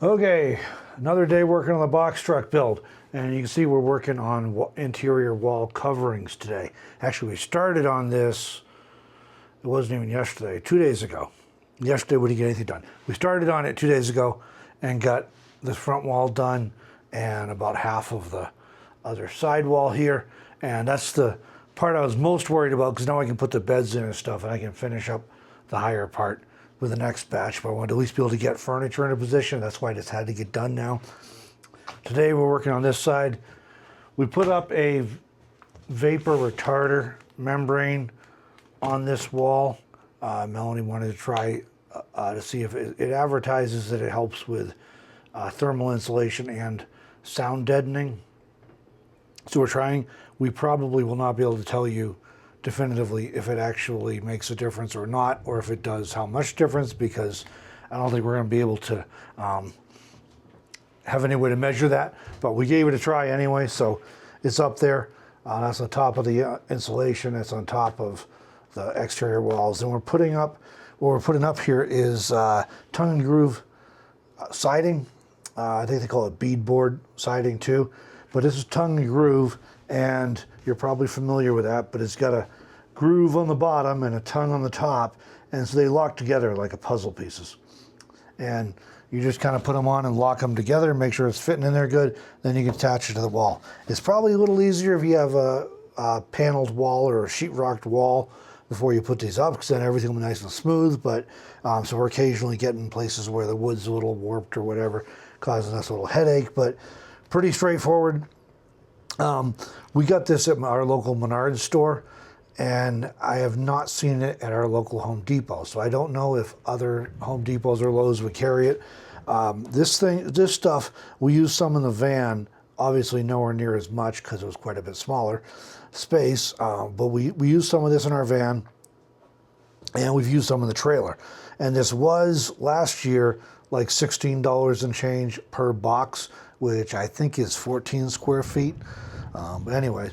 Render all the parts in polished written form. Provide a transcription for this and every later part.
Okay, another day working on the box truck build, and you can see we're working on interior wall coverings today. Actually, we started on this, it wasn't even yesterday, 2 days ago. Yesterday we didn't get anything done. We started on it 2 days ago and got this front wall done and about half of the other side wall here, and that's the part I was most worried about, because now I can put the beds in and stuff and I can finish up the higher part with the next batch, but I wanted to at least be able to get furniture in a position. That's why this had to get done now. Today we're working on this side. We put up a vapor retarder membrane on this wall. Melanie wanted to try to see if it advertises that it helps with thermal insulation and sound deadening. So we're trying. We probably will not be able to tell you definitively if it actually makes a difference or not, or if it does, how much difference, because I don't think we're going to be able to have any way to measure that. But we gave it a try anyway, so it's up there. That's on top of the insulation. It's on top of the exterior walls, and we're putting up. What we're putting up here is tongue and groove siding. I think they call it beadboard siding too, but this is tongue and groove, and you're probably familiar with that, but it's got a groove on the bottom and a tongue on the top, and so they lock together like a puzzle pieces. And you just kind of put them on and lock them together, make sure it's fitting in there good, then you can attach it to the wall. It's probably a little easier if you have a paneled wall or a sheetrocked wall before you put these up, because then everything will be nice and smooth, but so we're occasionally getting places where the wood's a little warped or whatever, causing us a little headache, but pretty straightforward. We got this at our local Menards store, and I have not seen it at our local Home Depot, so I don't know if other Home Depots or Lowe's would carry it. This stuff, we used some in the van, obviously nowhere near as much because it was quite a bit smaller space, but we used some of this in our van, and we've used some in the trailer. And this was last year like $16 and change per box, which I think is 14 square feet. But anyway,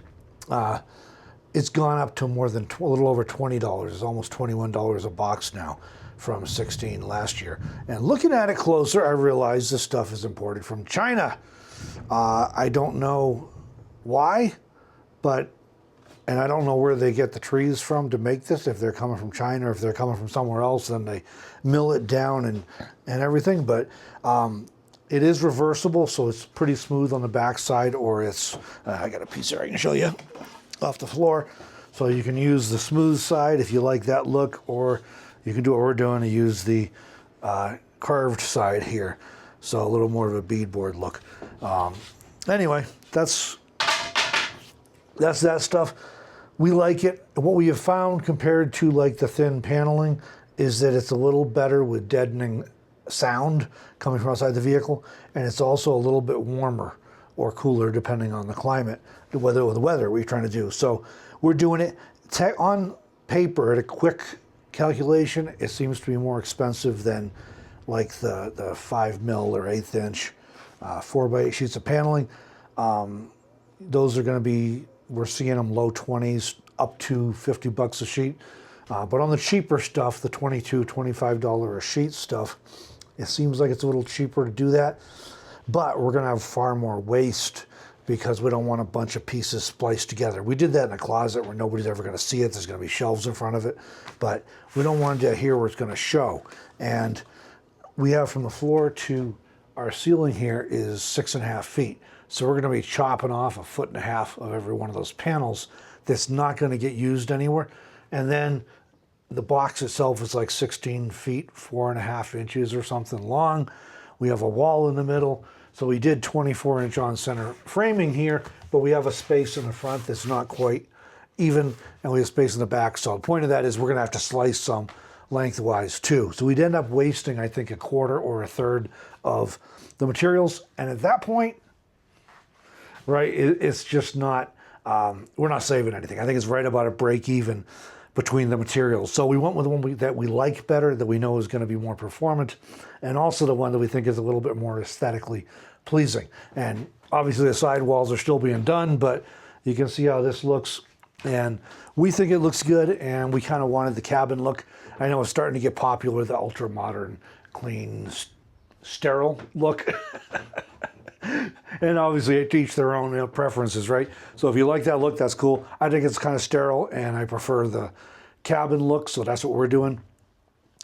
it's gone up to more than a little over $20. It's almost $21 a box now from 16 last year. And looking at it closer, I realize this stuff is imported from China. I don't know why, and I don't know where they get the trees from to make this, if they're coming from China or if they're coming from somewhere else, then they mill it down and everything. But it is reversible, so it's pretty smooth on the backside, or it's, I got a piece here I can show you off the floor. So you can use the smooth side if you like that look, or you can do what we're doing and use the curved side here. So a little more of a beadboard look. Anyway, that's that stuff. We like it. What we have found compared to like the thin paneling is that it's a little better with deadening sound coming from outside the vehicle, and it's also a little bit warmer or cooler depending on the climate, the weather, what you're trying to do. So we're doing it on paper. At a quick calculation, it seems to be more expensive than like the 5mm or 1/8 inch 4x8 sheets of paneling. Those are going to be, we're seeing them low 20s up to $50 a sheet. But on the cheaper stuff, the $22, $25 a sheet stuff, it seems like it's a little cheaper to do that. But we're going to have far more waste because we don't want a bunch of pieces spliced together. We did that in a closet where nobody's ever going to see it. There's going to be shelves in front of it. But we don't want it here where it's going to show. And we have from the floor to our ceiling here is 6.5 feet. So we're going to be chopping off 1.5 feet of every one of those panels that's not going to get used anywhere. And then the box itself is like 16 feet, 4.5 inches or something long. We have a wall in the middle. So we did 24-inch on-center framing here, but we have a space in the front that's not quite even, and we have space in the back. So the point of that is we're going to have to slice some lengthwise too. So we'd end up wasting, I think, 1/4 or 1/3 of the materials. And at that point, right, it's just not, we're not saving anything. I think it's right about a break even between the materials. So we went with the one that we like better, that we know is going to be more performant, and also the one that we think is a little bit more aesthetically pleasing. And obviously the side walls are still being done, but you can see how this looks, and we think it looks good, and we kind of wanted the cabin look. I know it's starting to get popular, the ultra modern, clean sterile look. And obviously to each their own preferences, right? So if you like that look, that's cool. I think it's kind of sterile and I prefer the cabin look, so that's what we're doing.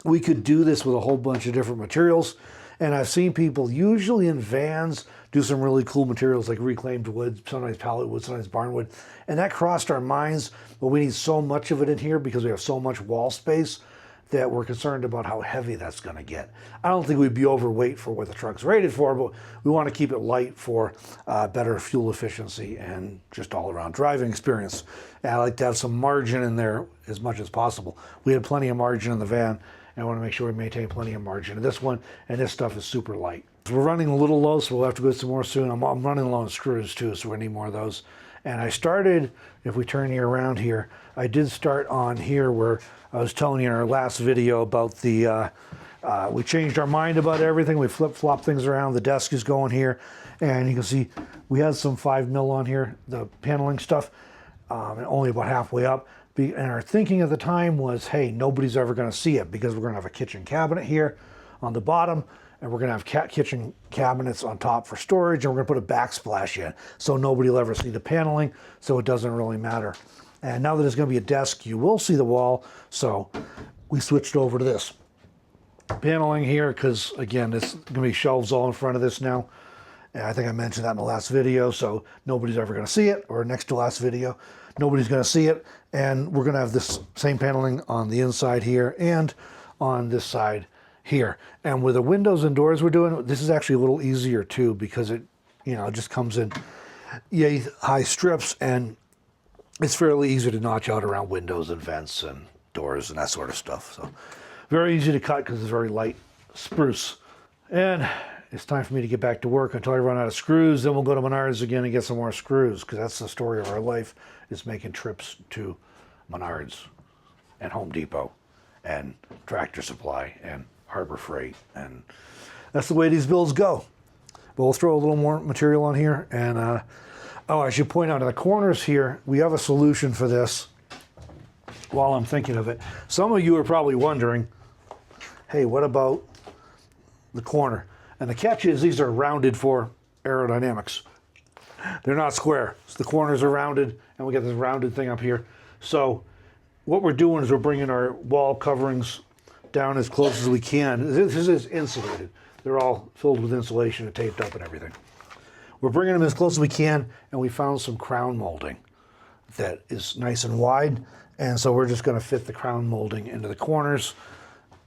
We could do this with a whole bunch of different materials. And I've seen people, usually in vans, do some really cool materials like reclaimed wood, sometimes pallet wood, sometimes barnwood. And that crossed our minds, but we need so much of it in here because we have so much wall space that we're concerned about how heavy that's going to get. I don't think we'd be overweight for what the truck's rated for, but we want to keep it light for better fuel efficiency and just all-around driving experience. And I like to have some margin in there as much as possible. We had plenty of margin in the van, and I want to make sure we maintain plenty of margin in this one, and this stuff is super light. So we're running a little low, so we'll have to go some more soon. I'm running low on screws too, so we need more of those. And I started, if we turn you around here, I did start on here where I was telling you in our last video about the, we changed our mind about everything. We flip-flop things around. The desk is going here. And you can see we had some 5 mil on here, the paneling stuff, and only about halfway up. And our thinking at the time was, hey, nobody's ever going to see it because we're going to have a kitchen cabinet here on the bottom, and we're going to have kitchen cabinets on top for storage, and we're going to put a backsplash in so nobody will ever see the paneling, so it doesn't really matter. And now that it's going to be a desk, you will see the wall, so we switched over to this paneling here because, again, it's going to be shelves all in front of this now. And I think I mentioned that in the last video, so nobody's ever going to see it, or next to last video. Nobody's going to see it, and we're going to have this same paneling on the inside here and on this side here. And with the windows and doors we're doing, this is actually a little easier too because it, you know, it just comes in yay high strips, and it's fairly easy to notch out around windows and vents and doors and that sort of stuff. So very easy to cut because it's very light spruce. And it's time for me to get back to work until I run out of screws. Then we'll go to Menards again and get some more screws because that's the story of our life, is making trips to Menards and Home Depot and Tractor Supply and Harbor Freight. And that's the way these builds go. But we'll throw a little more material on here. And oh, I should point out in the corners here, we have a solution for this while I'm thinking of it. Some of you are probably wondering, hey, what about the corner? And the catch is these are rounded for aerodynamics. They're not square. So the corners are rounded, and we got this rounded thing up here. So what we're doing is we're bringing our wall coverings down as close as we can. This is insulated. They're all filled with insulation and taped up and everything. We're bringing them as close as we can, and we found some crown molding that is nice and wide. And so we're just going to fit the crown molding into the corners,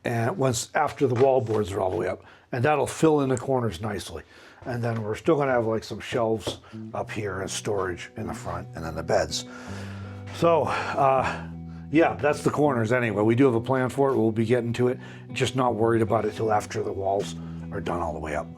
and after the wall boards are all the way up. And that'll fill in the corners nicely. And then we're still going to have like some shelves up here and storage in the front, and then the beds. So, yeah, that's the corners anyway. We do have a plan for it. We'll be getting to it. Just not worried about it till after the walls are done all the way up.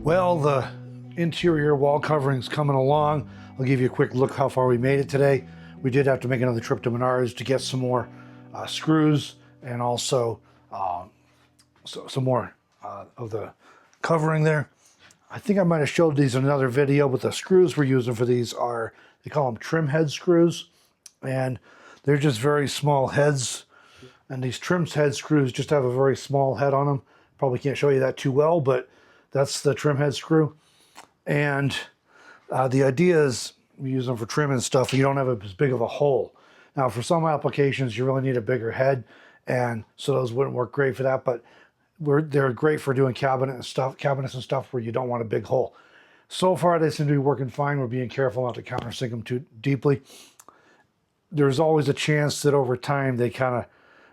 Well, the interior wall covering's coming along. I'll give you a quick look how far we made it today. We did have to make another trip to Menards to get some more screws and also some more of the covering there. I think I might have showed these in another video, but the screws we're using for these are, they call them trim head screws, and they're just very small heads. And these trim head screws just have a very small head on them. Probably can't show you that too well, but that's the trim head screw. And the idea is we use them for trim and stuff. You don't have as big of a hole. Now, for some applications, you really need a bigger head, and so those wouldn't work great for that. But they're great for doing cabinets and stuff where you don't want a big hole. So far, they seem to be working fine. We're being careful not to countersink them too deeply. There's always a chance that over time they kind of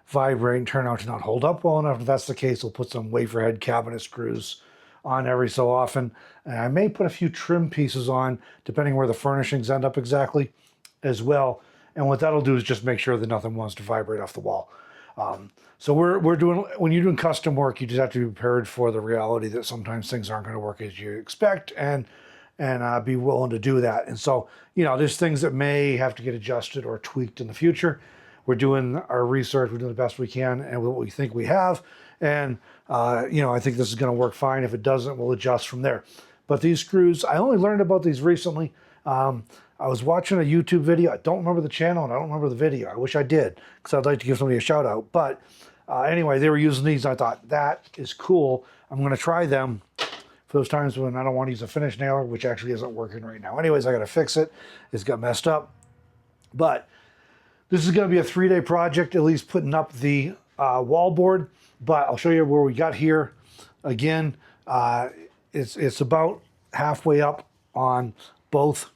vibrate and turn out to not hold up well enough. If that's the case, we'll put some wafer head cabinet screws on every so often. And I may put a few trim pieces on, depending where the furnishings end up exactly as well. And what that'll do is just make sure that nothing wants to vibrate off the wall. So we're doing, when you're doing custom work, you just have to be prepared for the reality that sometimes things aren't going to work as you expect, and be willing to do that. And so, you know, there's things that may have to get adjusted or tweaked in the future. We're doing our research, we're doing the best we can and what we think we have. And, you know, I think this is going to work fine. If it doesn't, we'll adjust from there. But these screws, I only learned about these recently. I was watching a YouTube video. I don't remember the channel and I don't remember the video. I wish I did, because I'd like to give somebody a shout out. But anyway, they were using these. And I thought, that is cool. I'm going to try them for those times when I don't want to use a finish nailer, which actually isn't working right now. Anyways, I got to fix it. It's got messed up. But this is going to be a 3-day project, at least putting up the wall board. But I'll show you where we got here. Again, it's about halfway up on both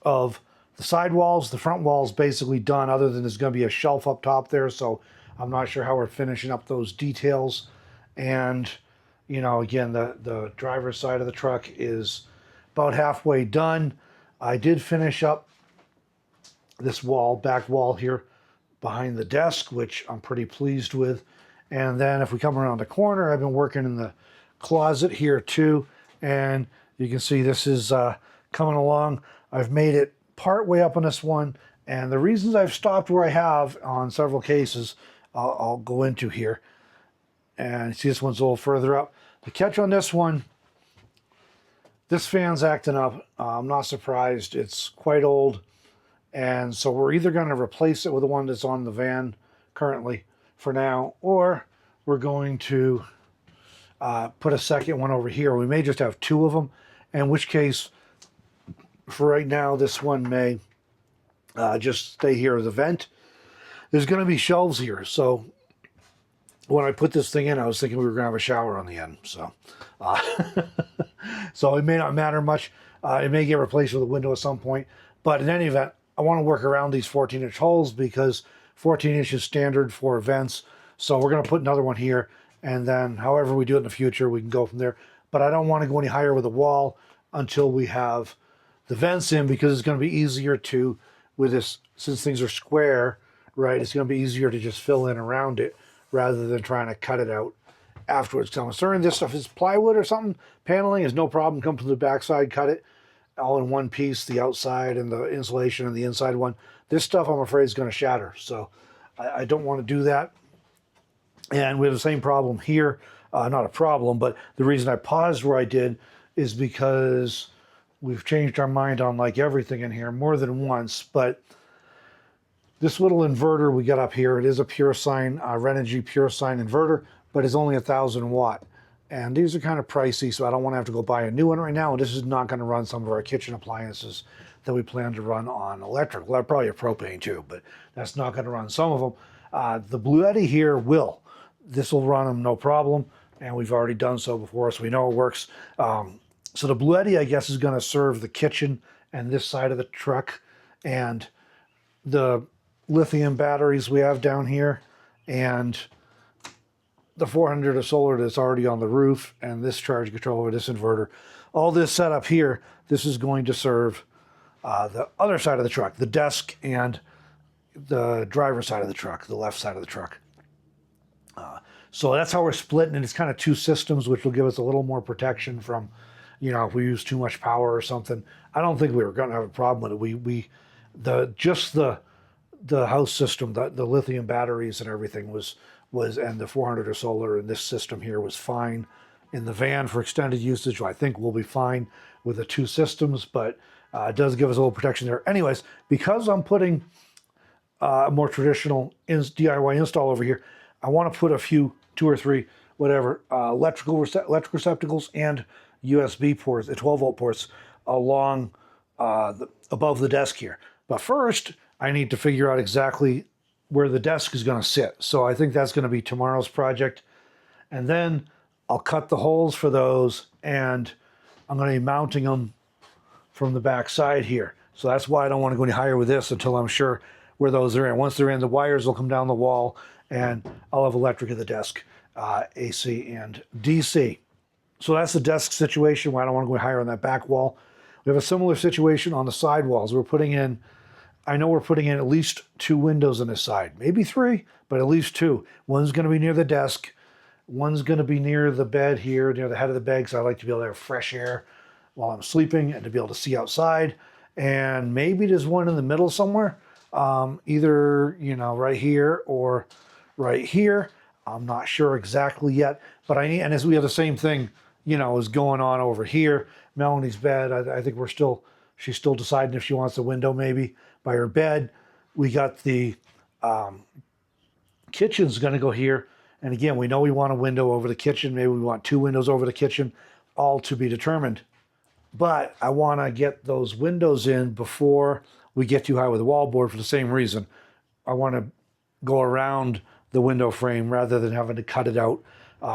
of the side walls. The front wall is basically done, other than there's going to be a shelf up top there. So I'm not sure how we're finishing up those details. And, you know, again, the driver's side of the truck is about halfway done. I did finish up this wall, back wall here behind the desk, which I'm pretty pleased with. And then if we come around the corner, I've been working in the closet here too. And you can see this is coming along. I've made it part way up on this one. And the reasons I've stopped where I have on several cases, I'll go into here. And see, this one's a little further up. The catch on this one, this fan's acting up. I'm not surprised. It's quite old. And so we're either going to replace it with the one that's on the van currently for now, or we're going to put a second one over here. We may just have 2 of them, in which case, for right now, this one may just stay here as a vent. There's going to be shelves here. So when I put this thing in, I was thinking we were going to have a shower on the end. So, so it may not matter much. It may get replaced with a window at some point. But in any event, I want to work around these 14-inch holes, because 14 inch is standard for vents. So we're going to put another one here, and then however we do it in the future, we can go from there. But I don't want to go any higher with the wall until we have the vents in, because it's going to be easier to, with this, since things are square, right, it's going to be easier to just fill in around it rather than trying to cut it out afterwards. Because I'm concerned this stuff is plywood or something. Paneling is no problem. Come to the backside, cut it all in one piece, the outside and the insulation and the inside one. This stuff, I'm afraid, is going to shatter. So I don't want to do that. And we have the same problem here. Not a problem, but the reason I paused where I did is because we've changed our mind on like everything in here more than once. But this little inverter we got up here, it is a pure sine, Renogy pure sine inverter, but it's only 1,000 watt. And these are kind of pricey, so I don't want to have to go buy a new one right now. And this is not going to run some of our kitchen appliances that we plan to run on electric. Well, probably a propane too, but that's not going to run some of them. The Bluetti here will. This will run them no problem, and we've already done so before, so we know it works. So the Bluetti, I guess, is going to serve the kitchen and this side of the truck, and the lithium batteries we have down here, and the 400 of solar that's already on the roof, and this charge controller, this inverter. All this setup here, this is going to serve the other side of the truck, the desk and the driver's side of the truck, the left side of the truck. So that's how we're splitting, and it's kind of 2 systems, which will give us a little more protection from, you know, if we use too much power or something. I don't think we were going to have a problem with it. Just the house system, the lithium batteries and everything was and the 400 of solar in this system here was fine. in the van for extended usage. I think we'll be fine with the 2 systems, but it does give us a little protection there. Anyways, because I'm putting a more traditional DIY install over here, I want to put a few, 2 or 3, whatever, electrical receptacles and USB ports, 12-volt ports, along above the desk here. But first, I need to figure out exactly where the desk is going to sit. So I think that's going to be tomorrow's project. And then I'll cut the holes for those, and I'm going to be mounting them from the back side here. So that's why I don't want to go any higher with this until I'm sure where those are in. Once they're in, the wires will come down the wall, and I'll have electric at the desk, AC and DC. So that's the desk situation where I don't want to go higher on that back wall. We have a similar situation on the side walls. I know we're putting in at least 2 windows on this side, maybe 3, but at least 2. One's going to be near the desk. One's going to be near the bed here, near the head of the bed, because I like to be able to have fresh air while I'm sleeping and to be able to see outside. And maybe there's one in the middle somewhere, either, right here or right here. I'm not sure exactly yet, but and as we have the same thing, is going on over here. Melanie's bed, I think she's still deciding if she wants a window maybe by her bed. We got the kitchen's going to go here. And again, we know we want a window over the kitchen. Maybe we want 2 windows over the kitchen, all to be determined. But I want to get those windows in before we get too high with the wallboard for the same reason. I want to go around the window frame rather than having to cut it out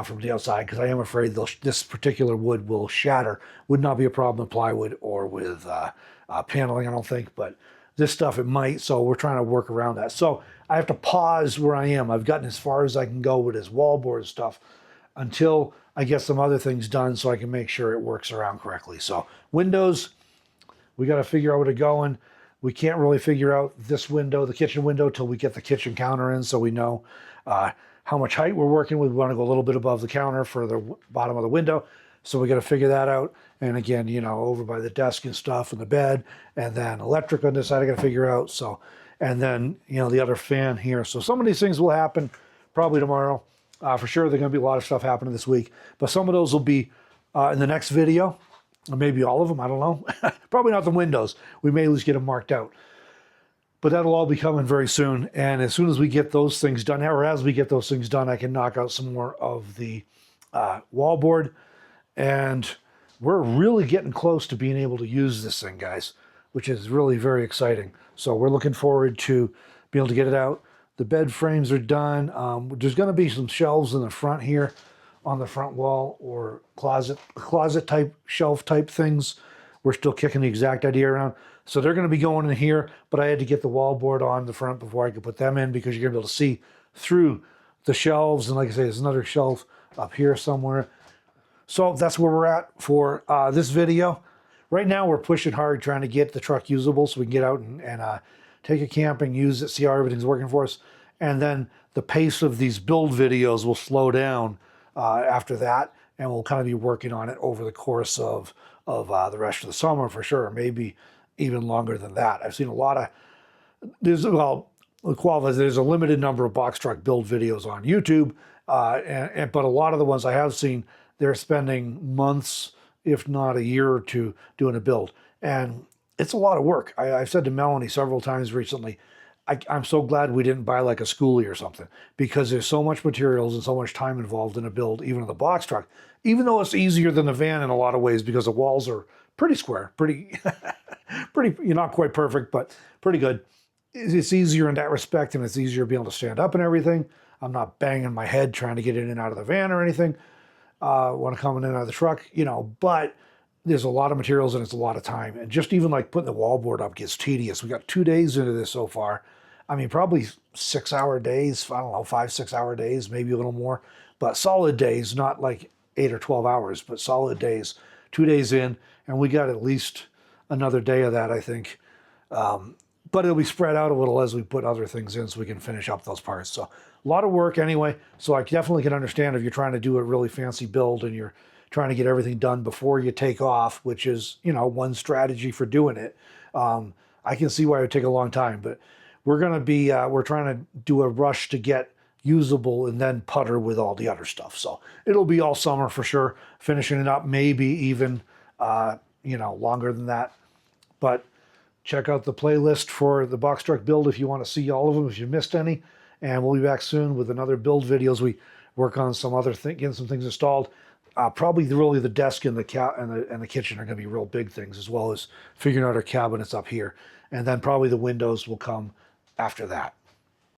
from the outside, because I am afraid this particular wood will shatter. Would not be a problem with plywood or with paneling, I don't think, but this stuff it might, so we're trying to work around that. So I have to pause where I am. I've gotten as far as I can go with this wallboard stuff until I get some other things done so I can make sure it works around correctly. So windows, we got to figure out where to go in. We can't really figure out this window, the kitchen window, till we get the kitchen counter in, so we know how much height we're working with. We want to go a little bit above the counter for the bottom of the window. So we got to figure that out. And again, over by the desk and stuff and the bed, and then electric on this side, I got to figure out. So, and then, the other fan here. So some of these things will happen probably tomorrow. For sure, there's going to be a lot of stuff happening this week, but some of those will be in the next video, or maybe all of them. I don't know. Probably not the windows. We may at least get them marked out. But that'll all be coming very soon. And as soon as we get those things done, or as we get those things done, I can knock out some more of the wallboard. And we're really getting close to being able to use this thing, guys, which is really very exciting. So we're looking forward to being able to get it out. The bed frames are done. There's going to be some shelves in the front here on the front wall, or closet type, shelf type things. We're still kicking the exact idea around. So they're going to be going in here, but I had to get the wallboard on the front before I could put them in, because you're going to be able to see through the shelves. And like I say, there's another shelf up here somewhere. So that's where we're at for this video. Right now, we're pushing hard trying to get the truck usable so we can get out and take it camping, use it, see how everything's working for us. And then the pace of these build videos will slow down after that, and we'll kind of be working on it over the course of the rest of the summer for sure, maybe even longer than that. I've seen a lot of, there's a limited number of box truck build videos on YouTube, but a lot of the ones I have seen, they're spending months, if not a year or two, doing a build. And it's a lot of work. I've said to Melanie several times recently, I'm so glad we didn't buy like a schoolie or something, because there's so much materials and so much time involved in a build, even in the box truck, even though it's easier than the van in a lot of ways, because the walls are pretty square, pretty, you're not quite perfect, but pretty good. It's easier in that respect, and it's easier being able to stand up and everything. I'm not banging my head trying to get in and out of the van or anything when I'm coming in and out of the truck, but there's a lot of materials and it's a lot of time. And just even like putting the wallboard up gets tedious. We got 2 days into this so far. I mean, probably 6-hour days, I don't know, 5-6 hour days, maybe a little more, but solid days, not like 8 or 12 hours, but solid days, 2 days in, and we got at least another day of that, I think. But it'll be spread out a little as we put other things in so we can finish up those parts. So a lot of work anyway. So I definitely can understand if you're trying to do a really fancy build and you're trying to get everything done before you take off, which is, one strategy for doing it. I can see why it would take a long time, but we're going to be, we're trying to do a rush to get usable, and then putter with all the other stuff. So it'll be all summer for sure, finishing it up, maybe even, longer than that. But check out the playlist for the box truck build if you want to see all of them, if you missed any. And we'll be back soon with another build videos. We work on some other getting some things installed. Probably really the desk and the kitchen are going to be real big things, as well as figuring out our cabinets up here. And then probably the windows will come after that.